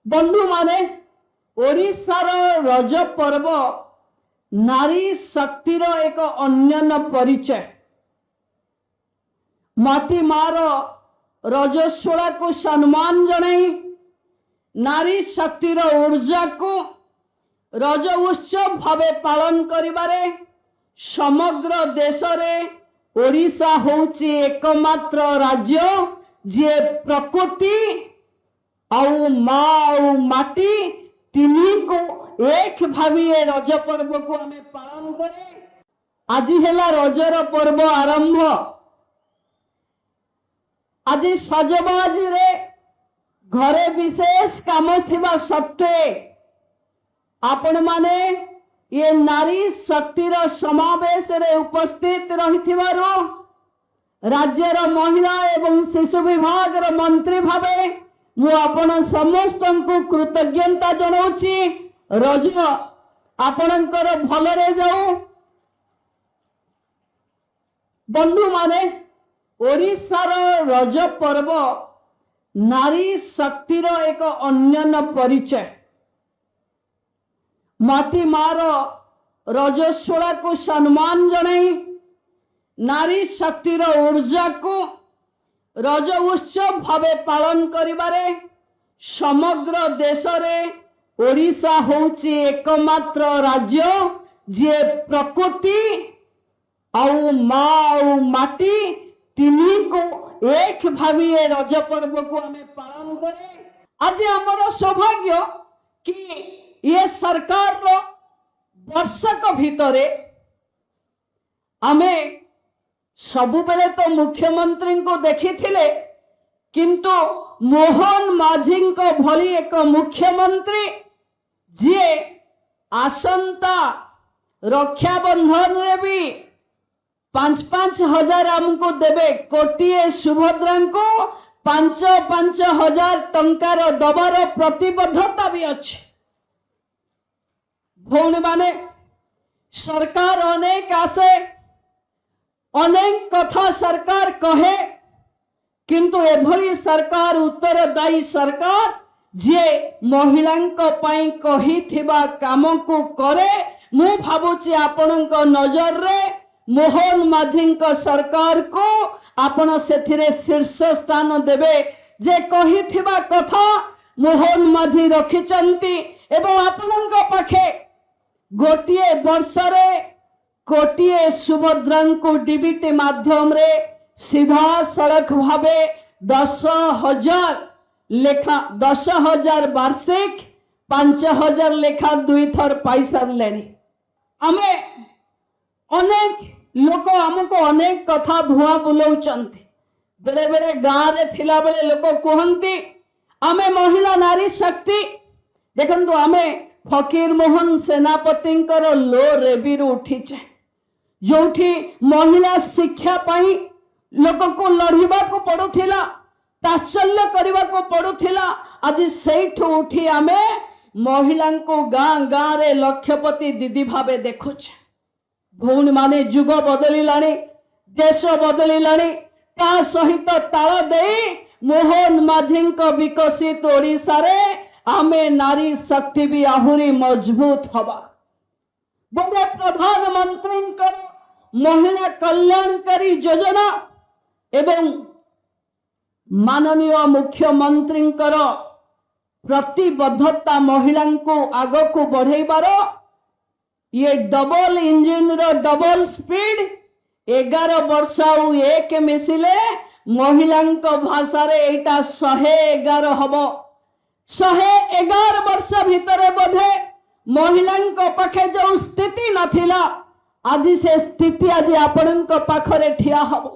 बंधु माने ओडिशार रज पर्व नारी शक्तिर एक अन्यन परिचय। माटी मार रजस्वला को सम्मान जनाई नारी शक्तिर ऊर्जा को रज उत्सव भावे पालन करिबारे समग्र देश रे ओडिशा होउची एकमात्र राज्य जे प्रकृति आउ माँ आउ माटी तिनी को एक भावी रज पर्व को आमे पालन करे। आज हेला रजर पर्व आरंभ। आज सजबाजी रे घरे विशेष काम थिबा सत्वे आपण माने ये नारी शक्तिर समावेश रे उपस्थित रहिथिबारो राज्यर महिला एवं शिशु विभाग रो मंत्री भावे मु आपण समस्त को कृतज्ञता जनाउची। रज आपणकर भलरे जाऊ। बंधु माने ओडिशार रज पर्व नारी शक्तिर एक अन्यन परिचय। माटी मार रजस्वला को सम्मान जनाई नारी शक्तिर ऊर्जा को रज उत्सव भावे पालन करिबारे समग्र देश रे ओडिशा होउची एकमात्र राज्य जे प्रकृति आउ माँ आउ माटी तिनी को एक भावी रज पर्व को आमे पालन करे। आज हमर सौभाग्य कि ये सरकार रो वर्षक भितरे आमे सबु बेले तो मुख्यमंत्री को देखी थिले किंतु मोहन माझी को भली एक मुख्यमंत्री जे आसंता रक्षाबंधन रे भी 5-5 हजार हमको देबे कोटिए सुभद्रा को 5-5 हजार टंकार दबार प्रतिबद्धता भी अच्छे। भौणी माने सरकार अनेक आसे अनेक कथा सरकार कहे किंतु एभली सरकार उत्तरदायी सरकार जे महिलांको पई कही थिबा काम को करे। मु भाबुची आपनक नजर रे मोहन माझींको सरकार को आपण सेथिरे शीर्ष स्थान देबे जे कही थिबा कथा मोहन माझी रखिचंती एवं आपनक पाखे गोटिए वर्ष रे कोटिए सुभद्रा को डीबीटी माध्यम रे सीधा सड़क भावे 10,000 लेखा 10,000 वार्षिक 5,000 लेखा 2 थर पाई सारलेनी। आमे अनेक लोक हमको अनेक कथा भुआ बुलाउचंती। बेले बेले गाँव रे थिला बेले लोक कहंती आमे महिला नारी शक्ति देखंतु आमे फकीर मोहन सेनापति लो रेबी उठीचे जोठी महिला शिक्षा पाई लोक को लड़िबा को पड़ुथिला तात्सल्य करबा को पड़ुथिला। आज सेठु उठी आमे महिला को गाँ गाँ रे लक्षपति दीदी भावे देखुचे। भौणी माने जुग बदलिलाणी देश बदलिलाणी ता सहित ताल देई मोहन माझी विकसित ओडिशा रे आमे नारी शक्ति भी आहुरी मजबूत हवा। बोले प्रधानमंत्री महिला कल्याणकारी योजना एवं माननीय मुख्यमंत्री प्रतिबद्धता महिला को आग को बढ़ेबार ये डबल इंजिन रो डबल स्पीड 11 वर्ष आउ 1 मिसिले महिला भाषा रे एटा 111 हबो। 111 वर्ष भितरे बोधे महिला पाखे जो स्थिति नथिला आज से स्थिति आज आपण पाखरे ठिया हबो।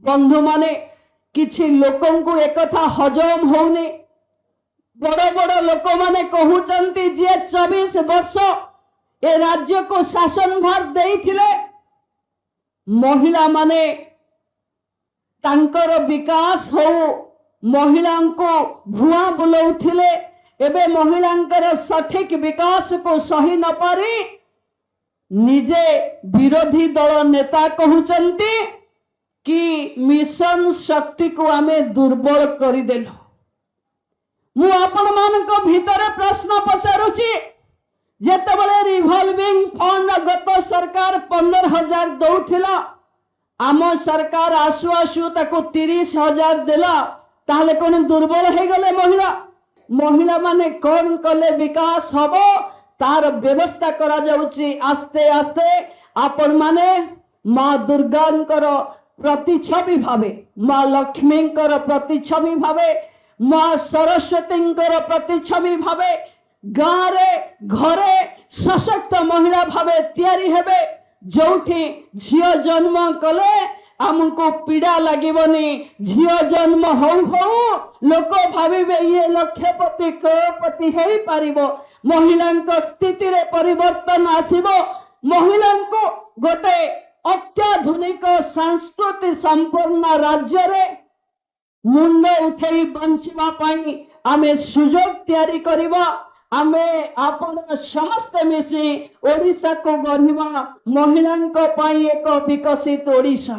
बंधु माने किछि लोकन को एकथा हजम होउनी। बड़ बड़ लोक माने कहउचंती जे 24 वर्ष ए राज्य को शासन भार देइथिले महिला माने तांकर विकास हो महिला को भुआ बुलाउथिले एबे महिलांकर सठिक विकास को सही न पारी निजे विरोधी दल नेता कहउचंती कि मिशन शक्ति को आमे दुर्बल करिदेलु। मु आपण मान ମାନଙ୍କ ଭିତରେ ପ୍ରଶ୍ନ ପଚାରୁଛି, ଯେତେବେଳେ ରିଭଲଭିଂ ଫଣ୍ଡ ଗତ ସରକାର 15,000 ଦଉଥିଲା, ଆମ ସରକାର ଆସୁ ଆସୁ ତାକୁ 30,000 ଦେଲା, ତାହେଲେ କଣ ଦୁର୍ବଳ ହେଇଗଲେ ମହିଳା? ମହିଳା ମାନେ କଣ କଲେ ବିକାଶ ହବ ତାର ବ୍ୟବସ୍ଥା କରାଯାଉଛି। ଆସ୍ତେ ଆସ୍ତେ ଆପଣ ମାନେ ମା ଦୁର୍ଗାଙ୍କର ପ୍ରତିଛବି ଭାବେ, ମା ଲକ୍ଷ୍ମୀଙ୍କର ପ୍ରତିଛବି ଭାବେ, ମା ସରସ୍ୱତୀଙ୍କର ପ୍ରତିଛବି ଭାବେ ଗାଁରେ ଘରେ ସଶକ୍ତ ମହିଳା ଭାବେ ତିଆରି ହେବେ। ଯୋଉଠି ଝିଅ ଜନ୍ମ କଲେ ଆମକୁ ପୀଡ଼ା ଲାଗିବନି। ଝିଅ ଜନ୍ମ ହଉ ହଉ ଲୋକ ଭାବିବେ ଇଏ ଲକ୍ଷପତି କରୋଡ଼ପତି ହେଇପାରିବ। ମହିଳାଙ୍କ ସ୍ଥିତିରେ ପରିବର୍ତ୍ତନ ଆସିବ। ମହିଳାଙ୍କୁ ଗୋଟେ ଅତ୍ୟାଧୁନିକ ସଂସ୍କୃତି ସମ୍ପନ୍ନ ରାଜ୍ୟରେ ମୁଣ୍ଡ ଉଠେଇ ବଞ୍ଚିବା ପାଇଁ ଆମେ ସୁଯୋଗ ତିଆରି କରିବା। ଆମେ ଆପଣ ସମସ୍ତେ ମିଶି ଓଡ଼ିଶାକୁ ଗଢ଼ିବା, ମହିଳାଙ୍କ ପାଇଁ ଏକ ବିକଶିତ ଓଡ଼ିଶା।